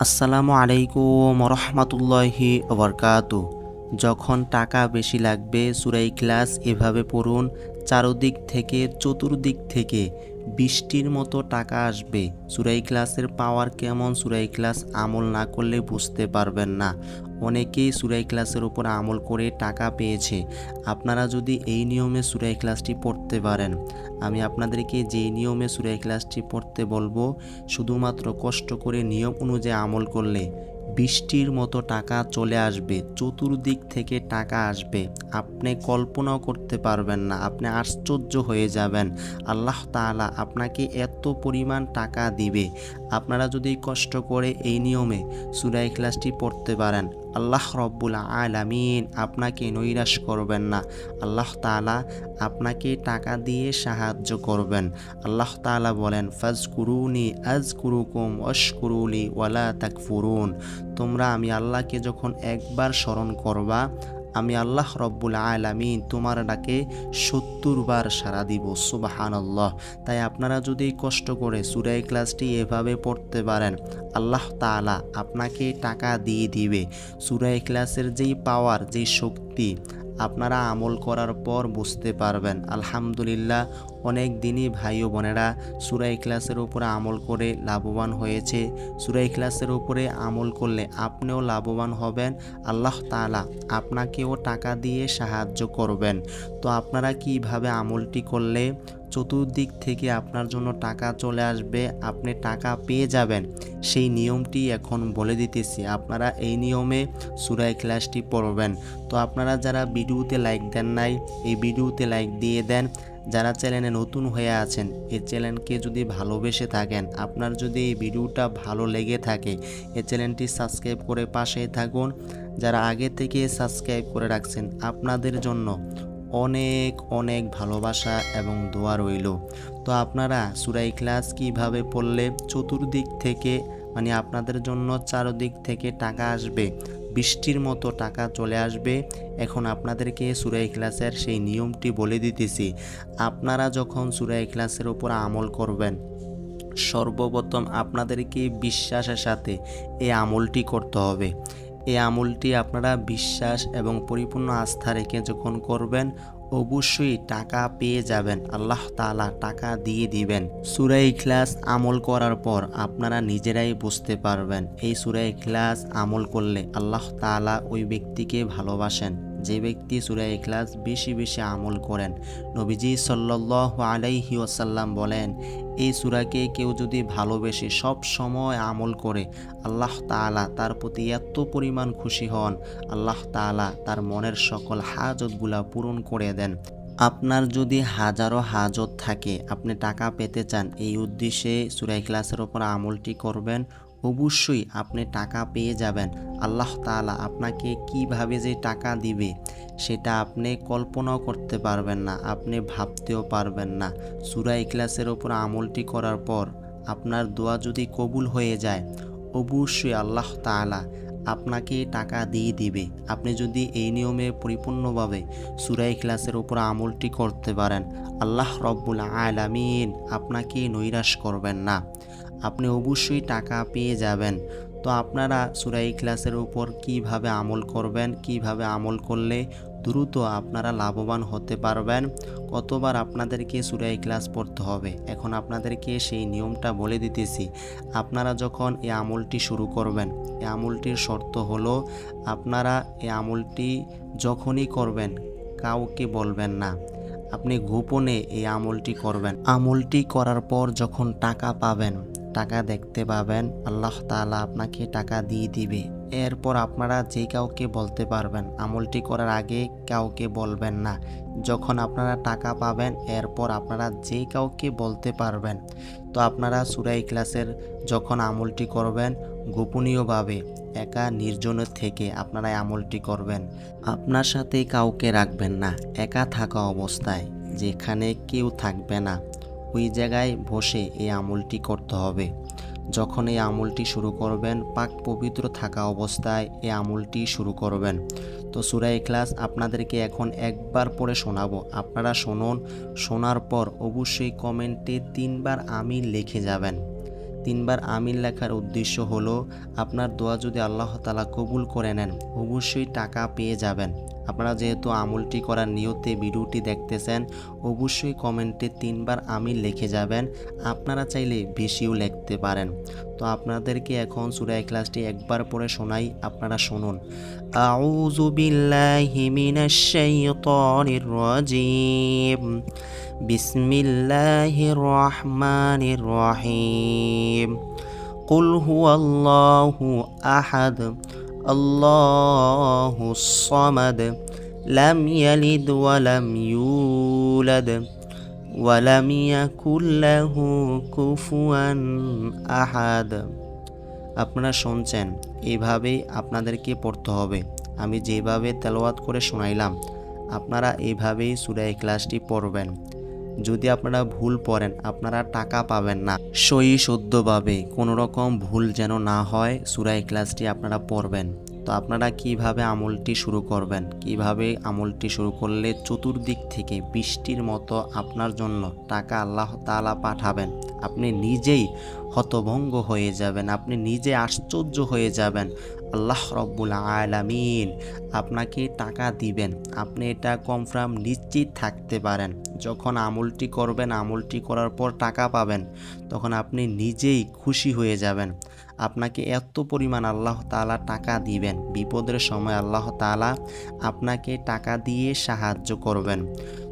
আসসালামু আলাইকুম রহমতুল্লাহি ওবরকাতু। যখন টাকা বেশি লাগবে সূরা ইখলাস এভাবে পড়ুন, চারদিক থেকে চতুর্দিক থেকে বৃষ্টির মতো টাকা আসবে। সূরা ইখলাসের পাওয়ার কেমন, সূরা ইখলাস আমল না করলে বুঝতে পারবেন না। অনেকেই সূরা ইখলাসের উপর আমল করে টাকা পেয়েছে। আপনারা যদি এই নিয়মে সূরা ইখলাসটি পড়তে পারেন, আমি আপনাদেরকে যেই নিয়মে সূরা ইখলাসটি পড়তে বলবো, শুধুমাত্র কষ্ট করে নিয়ম অনুযায়ী আমল করলে বৃষ্টির মতো টাকা চলে আসবে, চতুর্দিক থেকে টাকা আসবে। আপনি কল্পনাও করতে পারবেন না, আপনি আশ্চর্য হয়ে যাবেন। আল্লাহ তাআলা আপনাকে এত পরিমাণ টাকা দিবে। আপনারা যদি কষ্ট করে এই নিয়মে সূরা ইখলাসটি পড়তে পারেন, আল্লাহ রব্বুল আলামিন আপনাকে নৈরাশ করবেন না। আল্লাহ তাআলা আপনাকে টাকা দিয়ে সাহায্য করবেন। আল্লাহ তাআলা বলেন, ফাজকুরুনি আযকুরুকুম ওয়াশকুরুলি ওয়ালা তাকফুরুন। তোমরা আমি আল্লাহকে যখন একবার স্মরণ করবা, আমি আল্লাহ রব্বুল আলামিন তোমার ডাকে ৭০ বার সাড়া দিব। সুবহানাল্লাহ। তাই আপনারা যদি কষ্ট করে সূরা ইখলাসটি এভাবে পড়তে পারেন, আল্লাহ তাআলা আপনাকে টাকা দিয়ে দিবে। সূরা ইখলাসের যেই পাওয়ার, যেই শক্তি, আপনারা আমল করার পর বুঝতে পারবেন। আলহামদুলিল্লাহ, অনেক দিনই ভাই ও বোনেরা সূরা ইখলাসের উপরে আমল করে লাভবান হয়েছে। সূরা ইখলাসের উপরে আমল করলে আপনিও লাভবান হবেন, আল্লাহ তাআলা আপনাকেও টাকা দিয়ে সাহায্য করবেন। তো আপনারা কিভাবে আমলটি করলে চতুর্দিক থেকে আপনার জন্য টাকা চলে আসবে, আপনি টাকা পেয়ে যাবেন, সেই নিয়মটি এখন বলে দিতেছি। আপনারা এই নিয়মে সূরা ইখলাসটি পড়বেন। তো আপনারা যারা ভিডিওতে লাইক দেন নাই, এই ভিডিওতে লাইক দিয়ে দেন। যারা চ্যানেলে নতুন হয়ে আছেন, এই চ্যানেলকে যদি ভালোবেসে থাকেন, আপনার যদি এই ভিডিওটা ভালো লেগে থাকে, এই চ্যানেলটি সাবস্ক্রাইব করে পাশেই থাকুন। যারা আগে থেকে সাবস্ক্রাইব করে রাখছেন, আপনাদের জন্য অনেক অনেক ভালোবাসা এবং দোয়া রইল। তো আপনারা সূরা ইখলাস কীভাবে পড়লে চতুর্দিক থেকে, মানে আপনাদের জন্য চারদিক থেকে টাকা আসবে, বৃষ্টির মতো টাকা চলে আসবে, এখন আপনাদেরকে সূরা ইখলাসের সেই নিয়মটি বলে দিতেছি। আপনারা যখন সূরা ইখলাসের উপর আমল করবেন, সর্বপ্রথম আপনাদেরকে বিশ্বাসের সাথে এই আমলটি করতে হবে। এই আমলটি আপনারা বিশ্বাস এবং পরিপূর্ণ আস্থা রেখে যখন করবেন, অবশ্যই টাকা পেয়ে যাবেন। আল্লাহ তাআলা টাকা দিয়ে দিবেন। সূরা ইখলাস আমল করার পর আপনারা নিজেরাই বুঝতে পারবেন, এই সূরা ইখলাস আমল করলে আল্লাহ তাআলা ওই ব্যক্তিকে ভালোবাসেন যে ব্যক্তি সূরা ইখলাস বেশি বেশি আমল করেন। নবীজি সাল্লাল্লাহু আলাইহি ওয়াসাল্লাম বলেন, এই সূরাকে কেউ যদি ভালোবেসে সব সময় আমল করে, আল্লাহ তাআলা তার প্রতি এত পরিমাণ খুশি হন, আল্লাহ তাআলা তার মনের সকল হাজতগুলা পূরণ করে দেন। আপনার যদি হাজারো হাজত থাকে, আপনি টাকা পেতে চান, এই উদ্দেশ্যে সূরা ইখলাসের উপর আমলটি করবেন, অবশ্যই আপনি টাকা পেয়ে যাবেন। আল্লাহ তাআলা আপনাকে কিভাবে যে টাকা দিবে সেটা আপনি কল্পনাও করতে পারবেন না, আপনি ভাবতেও পারবেন না। সূরা ইখলাসের উপর আমলটি করার পর আপনার দোয়া যদি কবুল হয়ে যায়, অবশ্যই আল্লাহ তাআলা আপনাকে টাকা দিয়ে দিবে। আপনি যদি এই নিয়মে পরিপূর্ণভাবে সূরা ইখলাসের উপর আমলটি করতে পারেন, আল্লাহ রব্বুল আলামিন আপনাকে নৈরাশ করবেন না, আপনি অবশ্যই টাকা পেয়ে যাবেন। তো আপনারা সূরা ইখলাসের উপর কিভাবে আমল করবেন, কিভাবে আমল করলে দ্রুত আপনারা লাভবান হতে পারবেন, কতবার আপনাদেরকে সূরা ইখলাস পড়তে হবে, এখন আপনাদেরকে সেই নিয়মটা বলে দিতেছি। আপনারা যখন এই আমলটি শুরু করবেন, এই আমলটির শর্ত হলো, আপনারা এই আমলটি যখনই করবেন কাউকে বলবেন না, আপনি গোপনে এই আমলটি করবেন। আমলটি করার পর যখন টাকা পাবেন, টাকা দেখতে পাবেন, আল্লাহ তাআলা আপনাকে টাকা দিয়ে দিবে। এরপর আপনারা যে কাউকে বলতে পারবেন, আমলটি করার আগে কাউকে বলবেন না। যখন আপনারা টাকা পাবেন, এরপর আপনারা যে কাউকে বলতে পারবেন। তো আপনারা সূরা ইখলাসের যখন আমলটি করবেন, গোপনীয়ভাবে একা নির্জনের থেকে আপনারা আমলটি করবেন। আপনার সাথে কাউকে রাখবেন না, একা থাকা অবস্থায় যেখানে কেউ থাকবে না, ওই জায়গায় বসে এই আমলটি করতে হবে। যখন এই আমলটি শুরু করবেন, পাক পবিত্র থাকা অবস্থায় এই আমলটি শুরু করবেন। তো সূরা ইখলাস আপনাদেরকে এখন একবার পড়ে শোনাবো, আপনারা শুনুন। শোনার পর অবশ্যই কমেন্টে 3 বার আমিন লিখে যাবেন। তিনবার আমিন লেখার উদ্দেশ্য হলো আপনার দোয়া যদি আল্লাহ তাআলা কবুল করে নেন অবশ্যই টাকা পেয়ে যাবেন। আপনারা যেহেতু আমলটি করার নিয়তে ভিডিওটি দেখতেছেন অবশ্যই কমেন্টে তিনবার আমিন লিখে যাবেন। আপনারা চাইলে বেশিও লিখতে পারেন। তো আপনাদেরকে এখন সূরা ইখলাসটি একবার পড়ে শোনাই, আপনারা শুনুন। আউযু বিল্লাহি মিনাশ শাইতানির রাজিম। বিসমিল্লাহির রহমানির রহিম। কুল হুয়াল্লাহু আহাদ আল্লাহুস সামাদ লাম ইয়ালিদ ওয়া লাম ইউলাদ ওয়া লাম ইয়াকুল লাহু কুফুয়ান আহাদ। আপনারা শুনছেন, এইভাবেই আপনাদেরকে পড়তে হবে। আমি যেভাবে তেলাওয়াত করে শোনাইলাম আপনারা এইভাবেই সূরা ইখলাসটি পড়বেন। যদি আপনারা ভুল পড়েন আপনারা টাকা পাবেন না। সহি শুদ্ধভাবে কোনো রকম ভুল যেন না হয় সূরা ইখলাসটি আপনারা পড়বেন। তো আপনারা কিভাবে আমলটি শুরু করবেন, কিভাবে আমলটি শুরু করলে চতুর্দিক থেকে বৃষ্টির মতো আপনার জন্য টাকা আল্লাহ তাআলা পাঠাবেন। আপনি নিজেই হতভম্ব হয়ে যাবেন, আপনি নিজে আশ্চর্য হয়ে যাবেন। আল্লাহ রব্বুল আলামিন আপনাকে টাকা দিবেন, আপনি এটা কনফার্ম নিশ্চিত থাকতে পারেন। যখন আমলটি করবেন, আমলটি করার পর টাকা পাবেন, তখন আপনি নিজেই খুশি হয়ে যাবেন। আপনাকে এত পরিমাণ আল্লাহ তাআলা টাকা দিবেন, বিপদের সময় আল্লাহ তাআলা আপনাকে টাকা দিয়ে সাহায্য করবেন।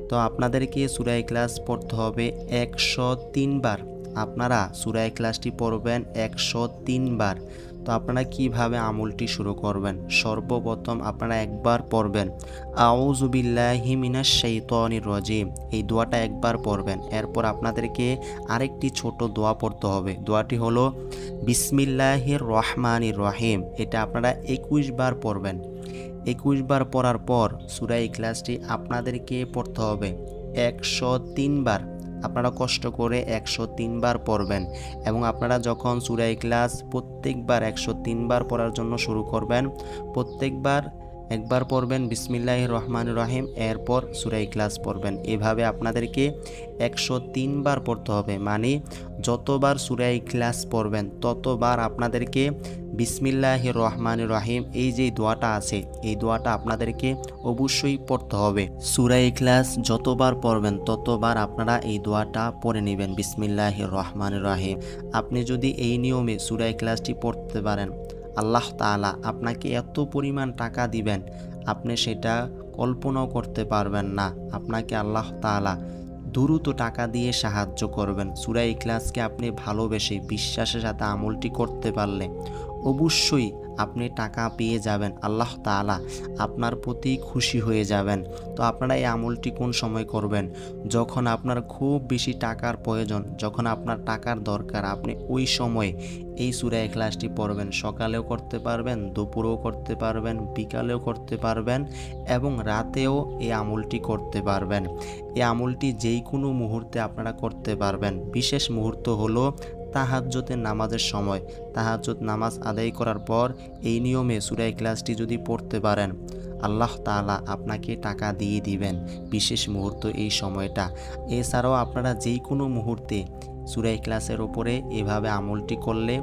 তো আপনাদেরকে সূরা ইখলাস পড়তে হবে 103 বার। আপনারা সূরা ইখলাসটি পড়বেন 103 বার। তো আপনারা কিভাবে আমলটি শুরু করবেন, সর্বপ্রথম আপনারা একবার পড়বেন আউযু বিল্লাহি মিনাশ শাইতানির রাজিম, এই দোয়াটা একবার পড়বেন। এরপর আপনাদেরকে আরেকটি ছোট দোয়া পড়তে হবে। দোয়াটি হলো বিসমিল্লাহির রহমানির রহিম। এটা আপনারা 21 বার পড়বেন। 21 বার পড়ার পর সূরা ইখলাসটি আপনাদেরকে পড়তে হবে 103 বার। আপনারা কষ্ট করে 103 বার পড়বেন এবং আপনারা যখন সূরা ইখলাস প্রত্যেকবার 103 বার পড়ার জন্য শুরু করবেন, প্রত্যেকবার একবার পড়বেন বিসমিল্লাহির রহমানির রহিম, এরপর সূরা ইখলাস পড়বেন। এভাবে আপনাদেরকে 103 বার পড়তে হবে। মানে যতবার সূরা ইখলাস পড়বেন ততবার আপনাদেরকে বিসমিল্লাহির রহমানির রহিম এই যে দোয়াটা আছে এই দোয়াটা আপনাদেরকে অবশ্যই পড়তে হবে। সূরা ইখলাস যতবার পড়বেন ততবার আপনারা এই দোয়াটা পড়ে নেবেন বিসমিল্লাহির রহমানির রহিম। আপনি যদি এই নিয়মে সূরা ইখলাসটি পড়তে পারেন আল্লাহ তাআলা আপনাকে এত পরিমাণ টাকা দিবেন আপনি সেটা কল্পনাও করতে পারবেন না। আপনাকে আল্লাহ তাআলা দ্রুত টাকা দিয়ে সাহায্য করবেন। সূরা ইখলাসকে আপনি ভালোবেসে বিশ্বাসের সাথে আমলটি করতে পারলে অবশ্যই আপনি টাকা পেয়ে যাবেন। আল্লাহ তাআলা আপনার প্রতি খুশি হয়ে যাবেন। তো আপনারা এই আমলটি কোন সময় করবেন? যখন আপনার খুব বেশি টাকার প্রয়োজন, যখন আপনার টাকার দরকার, আপনি ওই সময় এই সূরা ইখলাসটি পড়বেন। সকালেও করতে পারবেন, দুপুরেও করতে পারবেন, বিকালেও করতে পারবেন এবং রাতেও এই আমলটি করতে পারবেন। এই আমলটি যেই কোনো মুহূর্তে আপনারা করতে পারবেন। বিশেষ মুহূর্ত হলো তাহাজ্জুদের নামাজের সময়। তাহাজ্জুদ নামাজ আদায় করার পর এই নিয়মে সূরা ইখলাসটি যদি পড়তে পারেন আল্লাহ তাআলা আপনাকে টাকা দিয়ে দিবেন। বিশেষ মুহূর্ত এই সময়টা। এছাড়াও আপনারা যেই কোনো মুহূর্তে সূরা ইখলাসের ওপরে এভাবে আমলটি করলে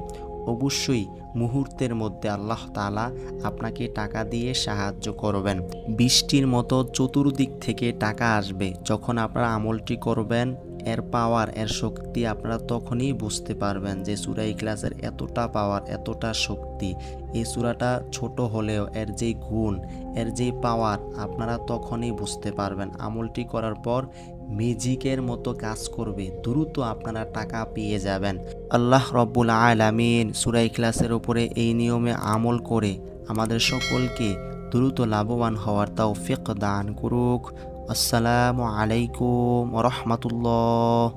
অবশ্যই মুহূর্তের মধ্যে আল্লাহ তাআলা আপনাকে টাকা দিয়ে সাহায্য করবেন। বৃষ্টির মতো চতুর্দিক থেকে টাকা আসবে। যখন আপনারা আমলটি করবেন এর পাওয়ার, এর শক্তি আপনারা তখনই বুঝতে পারবেন যে সূরা ইখলাসের এতটা পাওয়ার, এতটা শক্তি। এই সূরাটা ছোট হলেও এর যেই গুণ, এর যেই পাওয়ার আপনারা তখনই বুঝতে পারবেন। আমলটি করার পর ম্যাজিকের মতো কাজ করবে, দ্রুত আপনারা টাকা পেয়ে যাবেন। আল্লাহ রব্বুল আলামিন সূরা ইখলাসের উপরে এই নিয়মে আমল করে আমাদের সকলকে দ্রুত লাভবান হওয়ার তৌফিক দান করুক। আসসালামু আলাইকুম ওয়া রাহমাতুল্লাহ।